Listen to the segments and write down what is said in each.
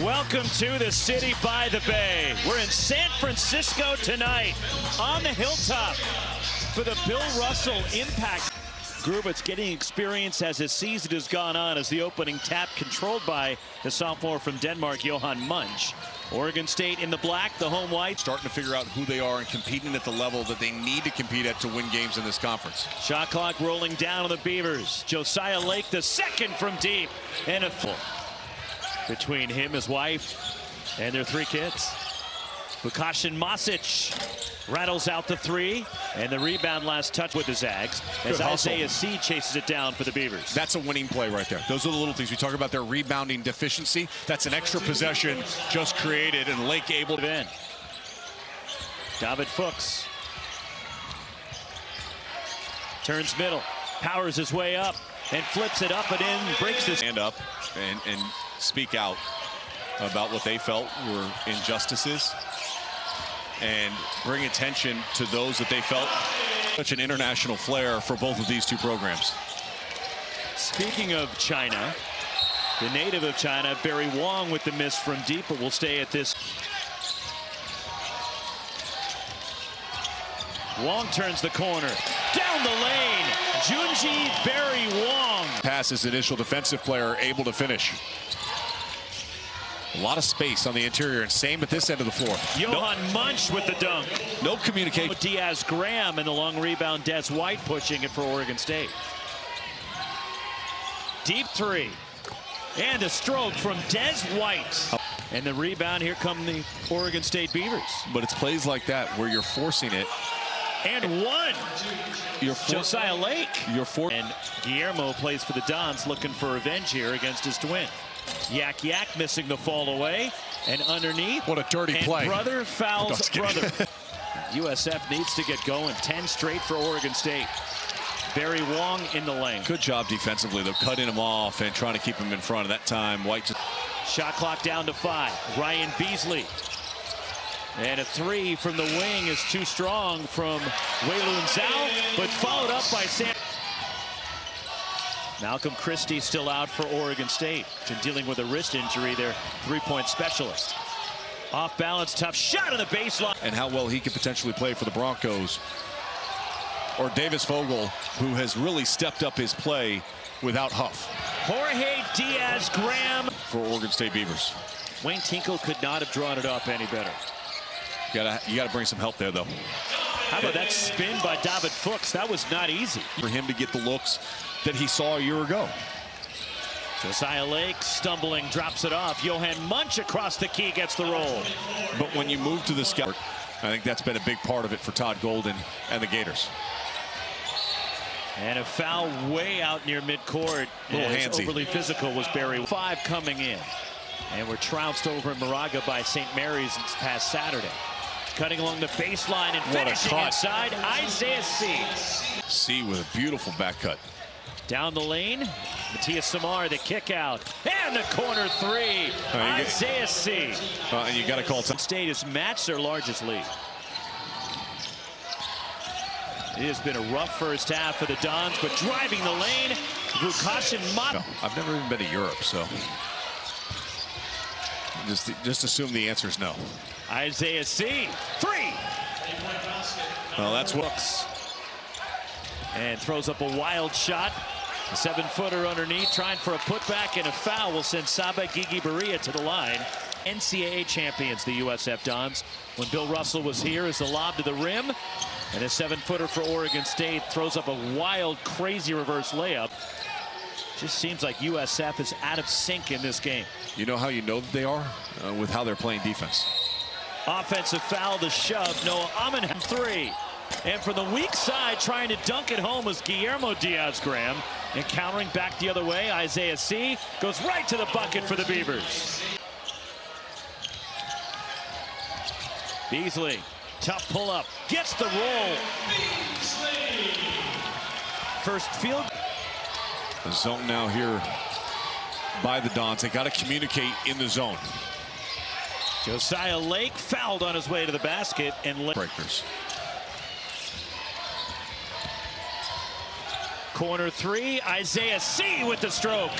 Welcome to the city by the bay. We're in San Francisco tonight on the hilltop for the Bill Russell Impact. Grubau's getting experience as his season has gone on as the opening tap controlled by the sophomore from Denmark, Johan Munch. Oregon State in the black, the home white. Starting to figure out who they are and competing at the level that they need to compete at to win games in this conference. Shot clock rolling down on the Beavers. Josiah Lake, the second from deep, and a full. Between him, his wife, and their 3 kids. Vukasin Masic rattles out the 3, and the rebound last touch with the Zags as Isaiah C. chases it down for the Beavers. That's a winning play right there. Those are the little things. We talk about their rebounding deficiency. That's an extra possession just created, and Lake able to in. David Fuchs turns middle, powers his way up, and flips it up and in, breaks his stand up and speak out about what they felt were injustices and bring attention to those that they felt. Such an international flair for both of these 2 programs. Speaking of China, the native of China, Barry Wong with the miss from deep, but will stay at this. Wong turns the corner. Down the lane, Junji Barry Wong. Pass his initial defensive player able to finish. A lot of space on the interior, and same at this end of the floor. Johan Munch with the dunk. No communication. Diaz Graham and the long rebound. Des White pushing it for Oregon State. Deep 3. And a stroke from Des White. And the rebound, here come the Oregon State Beavers. But it's plays like that where you're forcing it. And one. Josiah Lake. And Guillermo plays for the Dons, looking for revenge here against his twin. Yak Yak missing the fall away, and underneath. What a dirty play. Brother fouls brother. USF needs to get going. 10 straight for Oregon State. Barry Wong in the lane. Good job defensively, though, cutting him off and trying to keep him in front. At that time, White just... Shot clock down to 5. Ryan Beasley. And a 3 from the wing is too strong from Weilun Zhao, but followed up by Sam. Malcolm Christie still out for Oregon State, and dealing with a wrist injury, their 3-point specialist. Off balance, tough shot on the baseline. And how well he could potentially play for the Broncos. Or Davis Vogel, who has really stepped up his play without Huff. Jorge Diaz Graham. For Oregon State Beavers. Wayne Tinkle could not have drawn it up any better. You gotta bring some help there, though. How about that spin by David Fuchs? That was not easy. For him to get the looks that he saw a year ago. Josiah Lake stumbling, drops it off. Johan Munch across the key gets the roll. But when you move to the scout, I think that's been a big part of it for Todd Golden and the Gators. And a foul way out near midcourt. Overly physical was Barry. 5 coming in. And we're trounced over in Moraga by St. Mary's this past Saturday. Cutting along the baseline and finishing inside, Isaiah C. C with a beautiful back cut. Down the lane, Matias Samar, the kick out, and the corner 3. Isaiah C. And you got to call it. State has matched their largest lead. It has been a rough first half for the Dons, but driving the lane, Vukasin Masic. No, I've never even been to Europe, so just assume the answer is no. Isaiah C. 3. Well, that's what. And throws up a wild shot. A 7-footer underneath, trying for a putback, and a foul will send Saba Gigi Berea to the line. NCAA champions, the USF Dons. When Bill Russell was here, is the lob to the rim. And a 7-footer for Oregon State throws up a wild, crazy reverse layup. Just seems like USF is out of sync in this game. You know how you know that they are? With how they're playing defense. Offensive foul, the shove. Noah Amenham 3. And from the weak side, trying to dunk it home was Guillermo Diaz Graham. And countering back the other way, Isaiah C. goes right to the bucket for the Beavers. Beasley, tough pull up, gets the roll. First field. The zone now here by the Dons. They got to communicate in the zone. Josiah Lake fouled on his way to the basket and breakers. Corner 3, Isaiah C. with the stroke.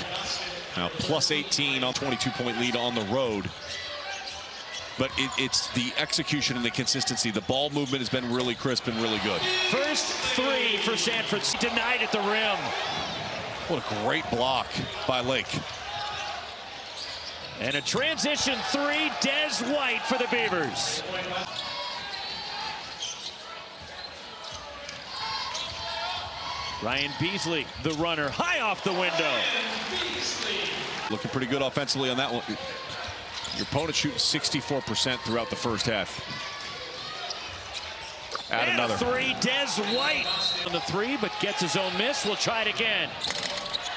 Now plus 18 on 22-point lead on the road. But it's the execution and the consistency. The ball movement has been really crisp and really good. First three for San Francisco, denied at the rim. What a great block by Lake. And a transition three, Des White for the Beavers. Ryan Beasley, the runner, high off the window. Looking pretty good offensively on that one. Your opponent shooting 64% throughout the first half. Add and another. Three, Des White on the three, but gets his own miss. We'll try it again.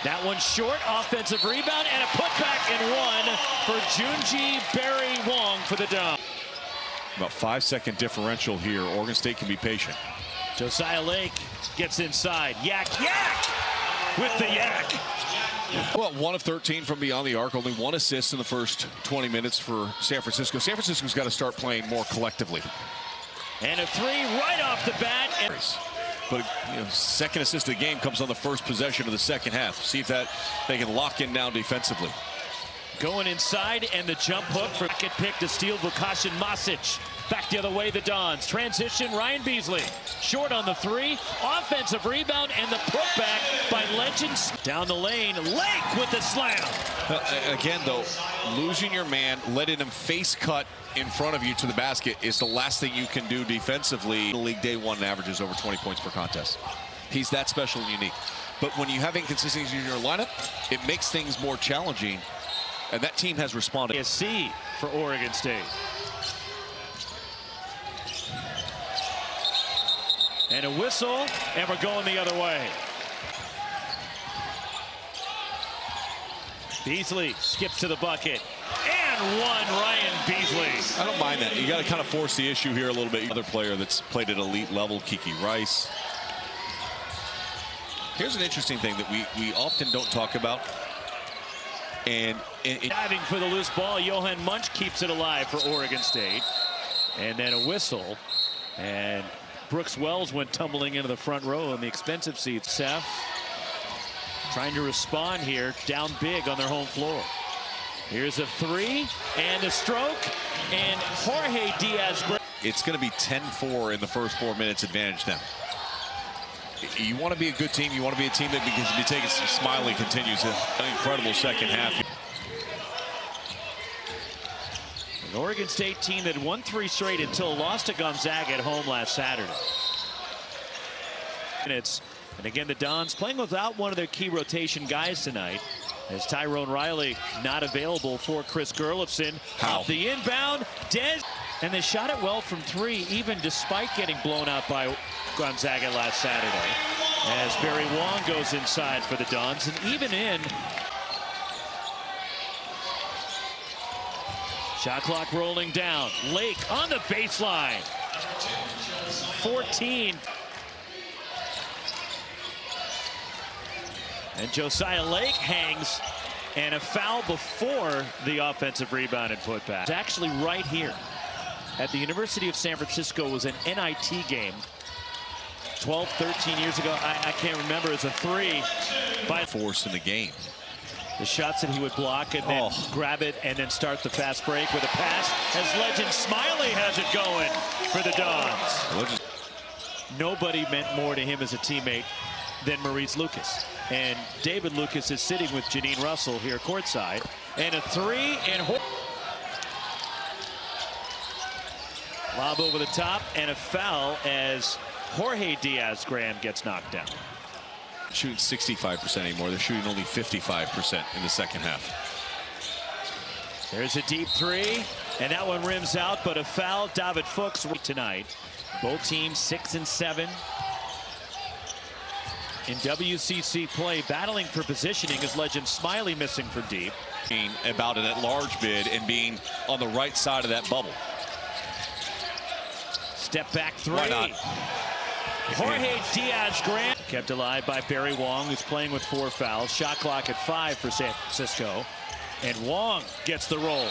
That one's short, offensive rebound, and a putback in one for Junji Barry Wong for the Dons. About 5-second differential here. Oregon State can be patient. Josiah Lake gets inside. Yak with the yak. Well, 1 of 13 from beyond the arc. Only 1 assist in the first 20 minutes for San Francisco. San Francisco's got to start playing more collectively. And a three right off the bat. But second assist of the game comes on the first possession of the second half. See if that they can lock in now defensively. Going inside and the jump hook for second pick to steal Vukasin Masic. Back the other way, the Dons. Transition, Ryan Beasley. Short on the three. Offensive rebound and the putback by Legends. Down the lane, Lake with the slam. Again, though, losing your man, letting him face cut in front of you to the basket is the last thing you can do defensively. The league day one averages over 20 points per contest. He's that special and unique. But when you have inconsistencies in your lineup, it makes things more challenging. And that team has responded. A C for Oregon State. And a whistle, and we're going the other way. Beasley skips to the bucket. And one, Ryan Beasley. I don't mind that. You got to kind of force the issue here a little bit. Another player that's played at elite level, Kiki Rice. Here's an interesting thing that we often don't talk about. And diving for the loose ball, Johan Munch keeps it alive for Oregon State. And then a whistle. And Brooks Wells went tumbling into the front row in the expensive seats. Seth trying to respond here, down big on their home floor. Here's a three and a stroke, and Jorge Diaz. It's going to be 10-4 in the first 4 minutes advantage now. You want to be a good team. You want to be a team that can be taken. Smiley continues an incredible second half. An Oregon State team that won 3 straight until it lost to Gonzaga at home last Saturday. And again, the Dons playing without one of their key rotation guys tonight, as Tyrone Riley not available for Chris Gurlifson. Off the inbound, Des, and they shot it well from 3, even despite getting blown out by Gonzaga last Saturday. As Barry Wong goes inside for the Dons, and even in. Shot clock rolling down. Lake on the baseline. 14. And Josiah Lake hangs, and a foul before the offensive rebound and putback. It's actually right here at the University of San Francisco. Was an NIT game 12, 13 years ago. I can't remember. It's a 3 by force in the game. The shots that he would block and then grab it and then start the fast break with a pass as Legend Smiley has it going for the Dons. Nobody meant more to him as a teammate than Maurice Lucas. And David Lucas is sitting with Janine Russell here courtside. And a 3 and lob over the top and a foul as Jorge Diaz-Graham gets knocked down. Shooting 65% anymore. They're shooting only 55% in the second half. There's a deep 3, and that one rims out, but a foul. David Fuchs tonight. Both teams 6 and 7 in WCC play, battling for positioning as Legend Smiley missing for deep. About an at-large bid and being on the right side of that bubble. Step back 3. Why not? Jorge Diaz-Graham kept alive by Barry Wong, who's playing with 4 fouls. Shot clock at 5 for San Francisco. And Wong gets the roll.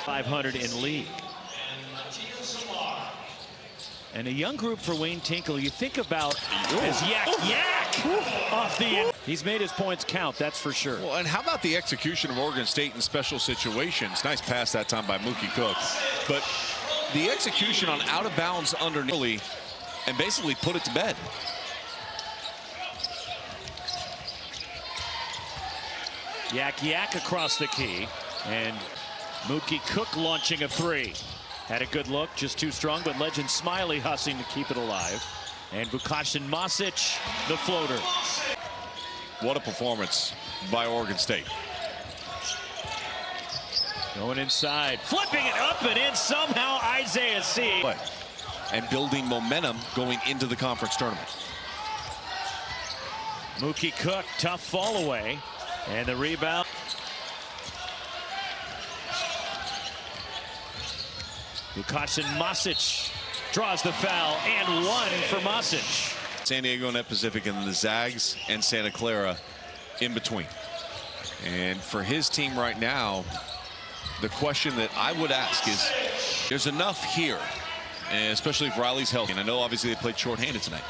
500 in league. And a young group for Wayne Tinkle. You think about as Yak off the end. He's made his points count, that's for sure. Well, and how about the execution of Oregon State in special situations? Nice pass that time by Mookie Cook. But the execution on out of bounds underneath and basically put it to bed. Yak across the key. And Mookie Cook launching a three. Had a good look, just too strong, but Legend Smiley hustling to keep it alive. And Vukasin Masic, the floater. What a performance by Oregon State. Going inside, flipping it up and in somehow, Isaiah C. And building momentum going into the conference tournament. Mookie Cook, tough fall away. And the rebound. Vukasin Masic draws the foul and one for Masic. San Diego Net Pacific and the Zags and Santa Clara in between. And for his team right now, the question that I would ask is, there's enough here, and especially if Riley's healthy. And I know obviously they played shorthanded tonight,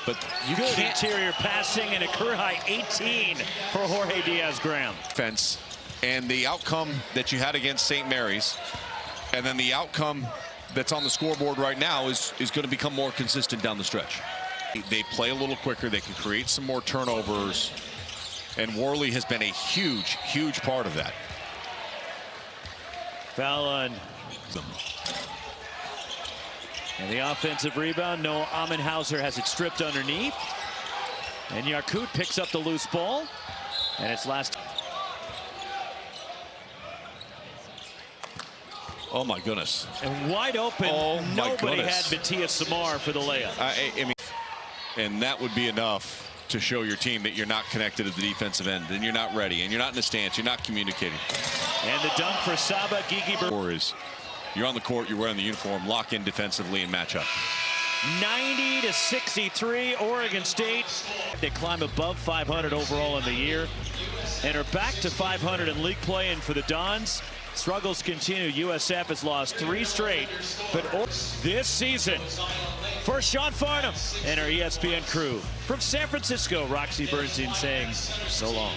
but you good can't. Interior passing and a career high 18 for Jorge Diaz-Graham. Defense and the outcome that you had against St. Mary's, and then the outcome that's on the scoreboard right now is going to become more consistent down the stretch. They play a little quicker. They can create some more turnovers. And Worley has been a huge, huge part of that. Foul on. And the offensive rebound. Noah Amenhauser has it stripped underneath. And Yarkut picks up the loose ball. And it's last. Oh, my goodness. And wide open. Oh, my Nobody goodness. had Matias Samar for the layup. I mean, and that would be enough to show your team that you're not connected at the defensive end, and you're not ready, and you're not in the stance, you're not communicating. And the dunk for Saba Gigi. You're on the court, you're wearing the uniform, lock in defensively and match up. 90-63, Oregon State. They climb above 500 overall in the year and are back to 500 in league play. And for the Dons, struggles continue. USF has lost 3 straight, but this season, for Sean Farnham and our ESPN crew from San Francisco, Roxy Bernstein saying so long.